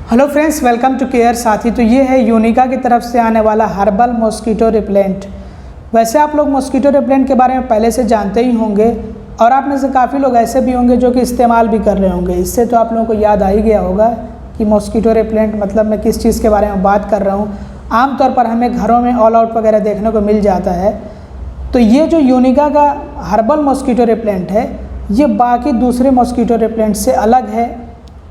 Hello friends, welcome to care Saathi. तो ये है यूनिका की तरफ से आने वाला हर्बल मॉस्किटो रिपेलेंट। वैसे आप लोग मॉस्किटो रिपेलेंट के बारे में पहले से जानते ही होंगे और आप में से काफ़ी लोग ऐसे भी होंगे जो कि इस्तेमाल भी कर रहे होंगे। इससे तो आप लोगों को याद आ ही गया होगा कि मॉस्किटो रिपेलेंट मतलब मैं किस चीज़ के बारे में बात कर रहा हूँ। आमतौर पर हमें घरों में ऑल आउट वगैरह देखने को मिल जाता है। तो ये जो यूनिका का हर्बल मॉस्किटो रिपेलेंट है, ये बाकी दूसरे मॉस्किटो रिपेलेंट से अलग है।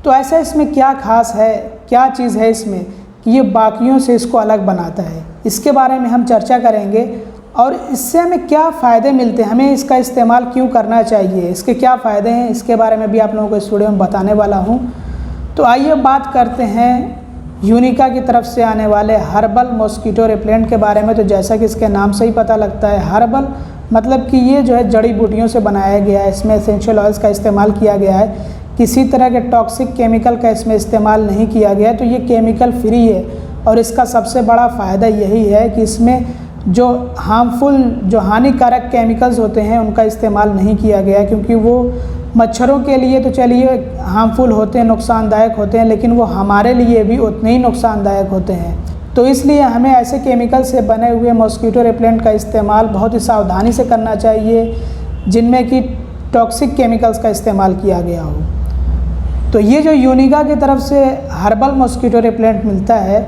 तो ऐसा इसमें क्या खास है, क्या चीज़ है इसमें कि ये बाकियों से इसको अलग बनाता है, इसके बारे में हम चर्चा करेंगे। और इससे हमें क्या फ़ायदे मिलते हैं, हमें इसका इस्तेमाल क्यों करना चाहिए, इसके क्या फ़ायदे हैं, इसके बारे में भी आप लोगों को इस वीडियो में बताने वाला हूँ। तो आइए बात करते हैं यूनिका की तरफ से आने वाले हर्बल मॉस्किटो रिपेलेंट के बारे में। तो जैसा कि इसके नाम से ही पता लगता है, हर्बल मतलब कि ये जो है जड़ी बूटियों से बनाया गया है। इसमें एसेंशियल ऑयल्स का इस्तेमाल किया गया है, किसी तरह के टॉक्सिक केमिकल का इसमें इस्तेमाल नहीं किया गया है। तो ये केमिकल फ्री है और इसका सबसे बड़ा फ़ायदा यही है कि इसमें जो हानिकारक केमिकल्स होते हैं उनका इस्तेमाल नहीं किया गया, क्योंकि वो मच्छरों के लिए तो चलिए हार्मफुल होते हैं, नुकसानदायक होते हैं, लेकिन वो हमारे लिए भी उतने ही नुकसानदायक होते हैं। तो इसलिए हमें ऐसे केमिकल से बने हुए मॉस्किटो रिपेलेंट का इस्तेमाल बहुत ही सावधानी से करना चाहिए, जिनमें कि टॉक्सिक केमिकल्स का इस्तेमाल किया गया हो। तो ये जो यूनिका की तरफ से हर्बल मॉस्किटो रिपेलेंट मिलता है,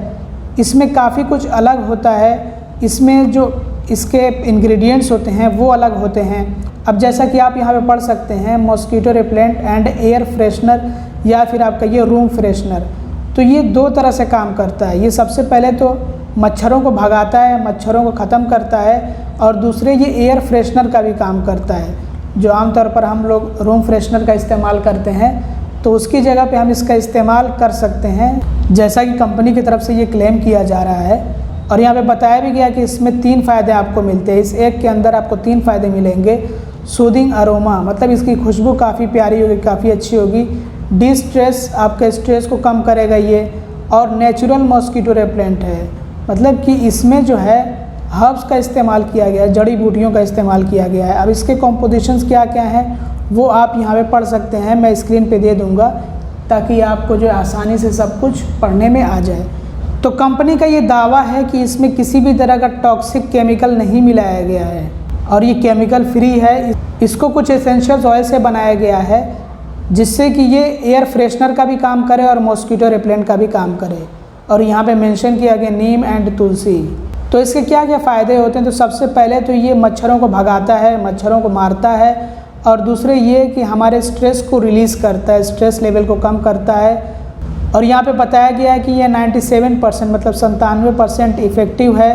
इसमें काफ़ी कुछ अलग होता है। इसमें जो इसके इंग्रेडिएंट्स होते हैं वो अलग होते हैं। अब जैसा कि आप यहाँ पे पढ़ सकते हैं, mosquito repellent and air freshener या फिर आप कहिए रूम फ्रेशनर। तो ये दो तरह से काम करता है। ये सबसे पहले तो मच्छरों को भगाता है, मच्छरों को ख़त्म करता है, और दूसरे ये एयर फ्रेशनर का भी काम करता है। जो आमतौर पर हम लोग रूम फ्रेशनर का इस्तेमाल करते हैं, तो उसकी जगह पे हम इसका इस्तेमाल कर सकते हैं, जैसा कि कंपनी की तरफ से ये क्लेम किया जा रहा है। और यहाँ पे बताया भी गया कि इसमें 3 फ़ायदे आपको मिलते हैं। इस एक के अंदर आपको 3 फ़ायदे मिलेंगे। सूदिंग अरोमा मतलब इसकी खुशबू काफ़ी प्यारी होगी, काफ़ी अच्छी होगी। डिस्ट्रेस, आपके स्ट्रेस को कम करेगा ये। और नेचुरल मॉस्किटो रिपेलेंट है, मतलब कि इसमें जो है हर्ब्स का इस्तेमाल किया गया है, जड़ी बूटियों का इस्तेमाल किया गया है। अब इसके कॉम्पोजिशंस क्या क्या हैं वो आप यहाँ पे पढ़ सकते हैं, मैं स्क्रीन पे दे दूँगा ताकि आपको जो आसानी से सब कुछ पढ़ने में आ जाए। तो कंपनी का ये दावा है कि इसमें किसी भी तरह का टॉक्सिक केमिकल नहीं मिलाया गया है और ये केमिकल फ्री है। इसको कुछ एसेंशियल ऑयल से बनाया गया है, जिससे कि ये एयर फ्रेशनर का भी काम करे और मॉस्किटो रिपेलेंट का भी काम करे। और यहाँ पे मेंशन किया गया नीम एंड तुलसी। तो इसके क्या क्या फ़ायदे होते हैं, तो सबसे पहले तो ये मच्छरों को भगाता है, मच्छरों को मारता है। और दूसरे ये कि हमारे स्ट्रेस को रिलीज़ करता है, स्ट्रेस लेवल को कम करता है। और यहाँ पे बताया गया है कि ये 97% मतलब 97% इफ़ेक्टिव है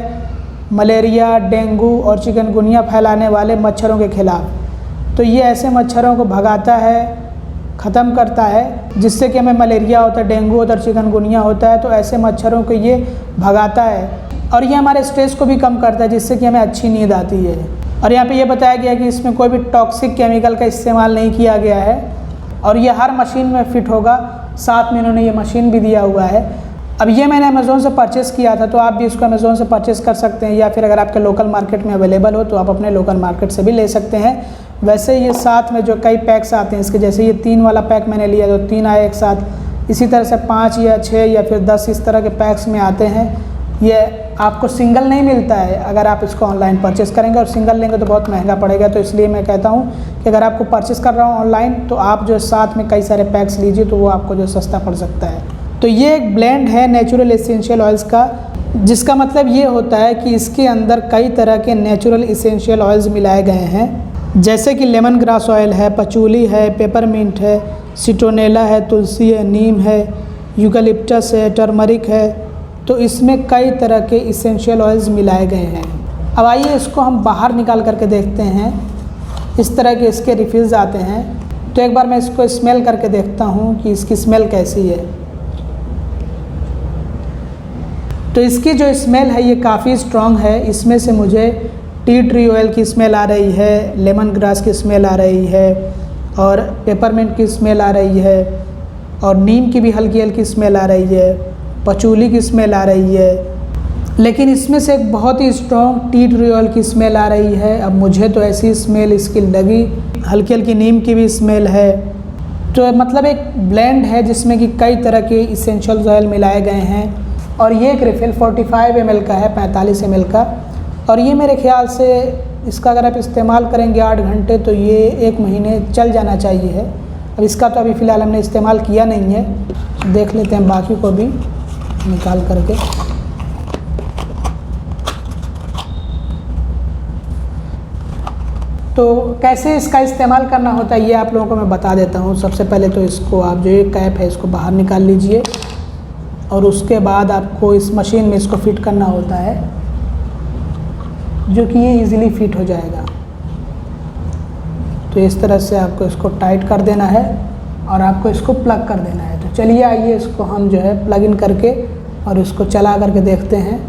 मलेरिया, डेंगू और चिकनगुनिया फैलाने वाले मच्छरों के ख़िलाफ़। तो ये ऐसे मच्छरों को भगाता है, ख़त्म करता है, जिससे कि हमें मलेरिया होता है, डेंगू होता है और चिकनगुनिया होता है। तो ऐसे मच्छरों को ये भगाता है और ये हमारे स्ट्रेस को भी कम करता है, जिससे कि हमें अच्छी नींद आती है। और यहाँ पे ये बताया गया कि इसमें कोई भी टॉक्सिक केमिकल का इस्तेमाल नहीं किया गया है और ये हर मशीन में फ़िट होगा। साथ में इन्होंने ये मशीन भी दिया हुआ है। अब ये मैंने अमेज़ोन से परचेज़ किया था, तो आप भी इसको अमेज़ोन से परचेज़ कर सकते हैं, या फिर अगर आपके लोकल मार्केट में अवेलेबल हो तो आप अपने लोकल मार्केट से भी ले सकते हैं। वैसे ये साथ में जो कई पैक्स आते हैं इसके, जैसे ये 3 वाला पैक मैंने लिया तो 3 आए एक साथ। इसी तरह से 5 या 6 या फिर 10 इस तरह के पैक्स में आते हैं। ये आपको सिंगल नहीं मिलता है अगर आप इसको ऑनलाइन परचेज़ करेंगे, और सिंगल लेंगे तो बहुत महंगा पड़ेगा। तो इसलिए मैं कहता हूँ कि अगर आपको परचेज़ कर रहा हूँ ऑनलाइन, तो आप जो साथ में कई सारे पैक्स लीजिए, तो वो आपको जो सस्ता पड़ सकता है। तो ये एक ब्लेंड है नेचुरल एसेंशियल ऑयल्स का, जिसका मतलब ये होता है कि इसके अंदर कई तरह के नेचुरल एसेंशियल ऑयल्स मिलाए गए हैं, जैसे कि लेमन ग्रास ऑयल है, पचूली है, पेपरमिंट है, सिट्रोनेला है, तुलसी है, नीम है, यूकलिप्टस है, टर्मरिक है। तो इसमें कई तरह के इसेंशियल ऑयल्स मिलाए गए हैं। अब आइए इसको हम बाहर निकाल करके देखते हैं। इस तरह के इसके रिफिल्स आते हैं। तो एक बार मैं इसको स्मेल करके देखता हूँ कि इसकी स्मेल कैसी है। तो इसकी जो स्मेल है ये काफ़ी स्ट्रॉन्ग है। इसमें से मुझे टी ट्री ऑयल की स्मेल आ रही है, लेमन ग्रास की स्मेल आ रही है, और पेपरमिंट की स्मेल आ रही है, और नीम की भी हल्की हल्की स्मेल आ रही है, पचूली की स्मेल आ रही है। लेकिन इसमें से एक बहुत ही स्ट्रॉन्ग टी ट्री ऑयल की स्मेल आ रही है। अब मुझे तो ऐसी स्मेल इसकी लगी। हल्की हल्की नीम की भी स्मेल है, तो मतलब एक ब्लेंड है जिसमें कि कई तरह के इसेंशियल ऑयल मिलाए गए हैं। और ये एक रिफ़िल 45 ml का है, 45 ml का। और ये मेरे ख्याल से इसका अगर आप इस्तेमाल करेंगे 8 घंटे तो ये 1 महीने चल जाना चाहिए है। अब इसका तो अभी फ़िलहाल हमने इस्तेमाल किया नहीं है, देख लेते हैं बाकी को भी निकाल करके। तो कैसे इसका इस्तेमाल करना होता है ये आप लोगों को मैं बता देता हूँ। सबसे पहले तो इसको आप जो ये कैप है इसको बाहर निकाल लीजिए और उसके बाद आपको इस मशीन में इसको फिट करना होता है, जो कि ये इजीली फिट हो जाएगा। तो इस तरह से आपको इसको टाइट कर देना है और आपको इसको प्लग कर देना है। तो चलिए आइए इसको हम जो है प्लग इन करके और इसको चला करके देखते हैं।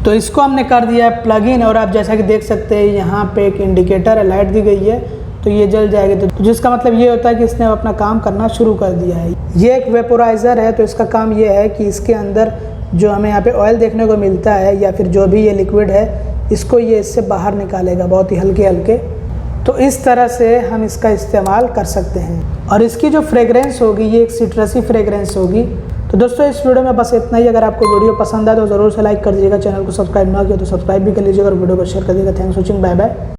तो इसको हमने कर दिया है प्लग इन और आप जैसा कि देख सकते हैं यहाँ पे एक इंडिकेटर है, लाइट दी गई है, तो ये जल जाएगी। तो जिसका मतलब ये होता है कि इसने अपना काम करना शुरू कर दिया है। ये एक वेपोराइज़र है, तो इसका काम ये है कि इसके अंदर जो हमें यहाँ पे ऑयल देखने को मिलता है या फिर जो भी ये लिक्विड है इसको ये इससे बाहर निकालेगा बहुत ही हल्के हल्के। तो इस तरह से हम इसका इस्तेमाल कर सकते हैं। और इसकी जो फ्रेगरेंस होगी ये एक सिट्रसी फ्रेगरेंस होगी। तो दोस्तों इस वीडियो में बस इतना ही। अगर आपको वीडियो पसंद आए तो ज़रूर से लाइक कर दीजिएगा, चैनल को सब्सक्राइब ना किया तो सब्सक्राइब भी कर लीजिएगा और वीडियो को शेयर कर दीजिएगा। Thanks for watching, bye bye.